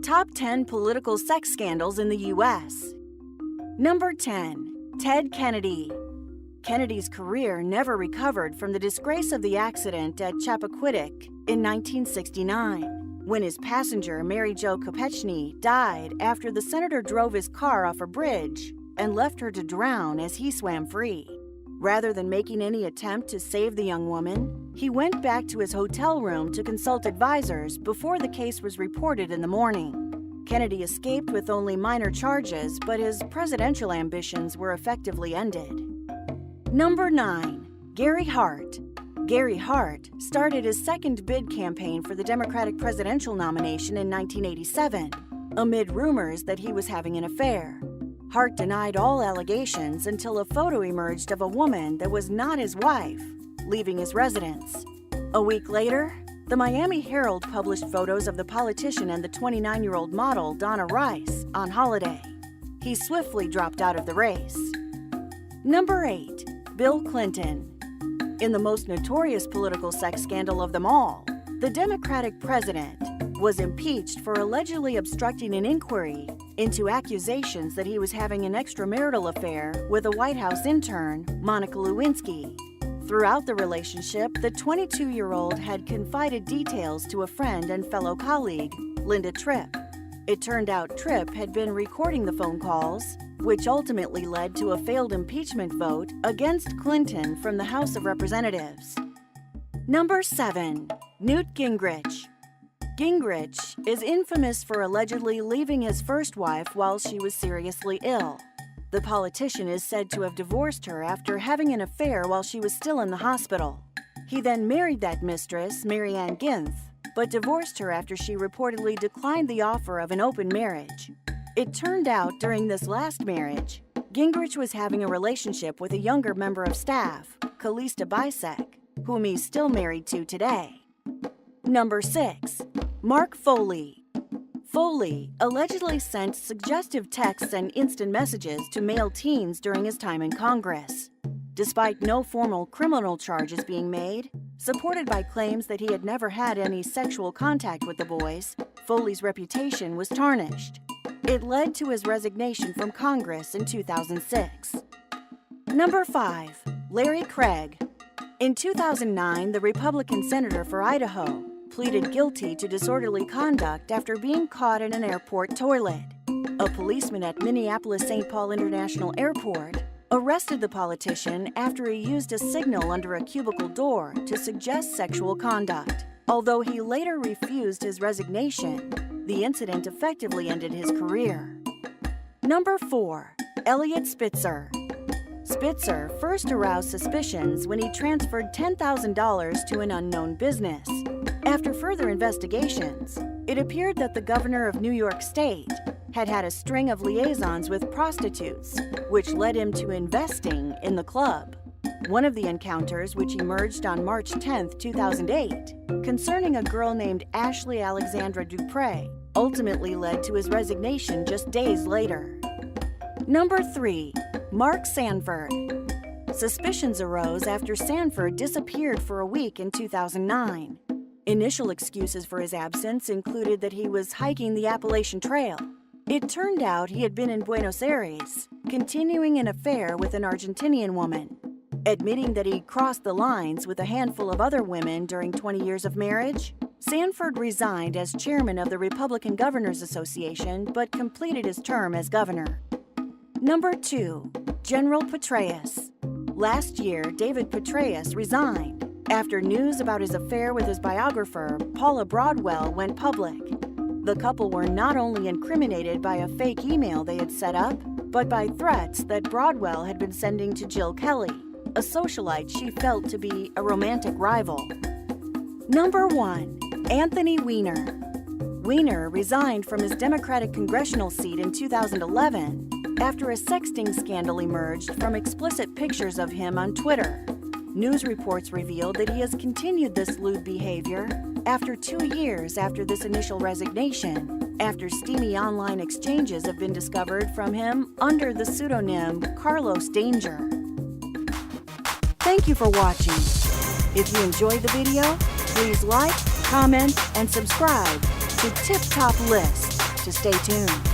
Top 10 political sex scandals in the U.S. Number 10. Ted Kennedy. Kennedy's career never recovered from the disgrace of the accident at Chappaquiddick in 1969, when his passenger, Mary Jo Kopechne, died after the senator drove his car off a bridge and left her to drown as he swam free. Rather than making any attempt to save the young woman, he went back to his hotel room to consult advisors before the case was reported in the morning. Kennedy escaped with only minor charges, but his presidential ambitions were effectively ended. Number 9. Gary Hart. Gary Hart started his second bid campaign for the Democratic presidential nomination in 1987, amid rumors that he was having an affair. Hart denied all allegations until a photo emerged of a woman that was not his wife, leaving his residence. A week later, the Miami Herald published photos of the politician and the 29-year-old model Donna Rice on holiday. He swiftly dropped out of the race. Number 8. Bill Clinton. In the most notorious political sex scandal of them all, the Democratic president was impeached for allegedly obstructing an inquiry into accusations that he was having an extramarital affair with a White House intern, Monica Lewinsky. Throughout the relationship, the 22-year-old had confided details to a friend and fellow colleague, Linda Tripp. It turned out Tripp had been recording the phone calls, which ultimately led to a failed impeachment vote against Clinton from the House of Representatives. Number 7. Newt Gingrich. Gingrich is infamous for allegedly leaving his first wife while she was seriously ill. The politician is said to have divorced her after having an affair while she was still in the hospital. He then married that mistress, Marianne Ginth, but divorced her after she reportedly declined the offer of an open marriage. It turned out during this last marriage, Gingrich was having a relationship with a younger member of staff, Calista Bisek, whom he's still married to today. Number 6. Mark Foley. Foley allegedly sent suggestive texts and instant messages to male teens during his time in Congress. Despite no formal criminal charges being made, supported by claims that he had never had any sexual contact with the boys, Foley's reputation was tarnished. It led to his resignation from Congress in 2006. Number 5. Larry Craig. In 2009, the Republican senator for Idaho pleaded guilty to disorderly conduct after being caught in an airport toilet. A policeman at Minneapolis-St. Paul International Airport arrested the politician after he used a signal under a cubicle door to suggest sexual conduct. Although he later refused his resignation, the incident effectively ended his career. Number 4. Eliot Spitzer. Spitzer first aroused suspicions when he transferred $10,000 to an unknown business. After further investigations, it appeared that the governor of New York State had had a string of liaisons with prostitutes, which led him to investing in the club. One of the encounters, which emerged on March 10, 2008, concerning a girl named Ashley Alexandra Dupre, ultimately led to his resignation just days later. Number 3. Mark Sanford. Suspicions arose after Sanford disappeared for a week in 2009. Initial excuses for his absence included that he was hiking the Appalachian Trail. It turned out he had been in Buenos Aires, continuing an affair with an Argentinian woman. Admitting that he crossed the lines with a handful of other women during 20 years of marriage, Sanford resigned as chairman of the Republican Governors Association but completed his term as governor. Number 2. General Petraeus. Last year, David Petraeus resigned after news about his affair with his biographer, Paula Broadwell, went public. The couple were not only incriminated by a fake email they had set up, but by threats that Broadwell had been sending to Jill Kelly, a socialite she felt to be a romantic rival. Number 1. Anthony Weiner. Weiner resigned from his Democratic congressional seat in 2011 after a sexting scandal emerged from explicit pictures of him on Twitter. News reports revealed that he has continued this lewd behavior after 2 years after this initial resignation, after steamy online exchanges have been discovered from him under the pseudonym Carlos Danger. Thank you for watching. If you enjoyed the video, please like, comment, and subscribe to Tip Top List. to stay tuned.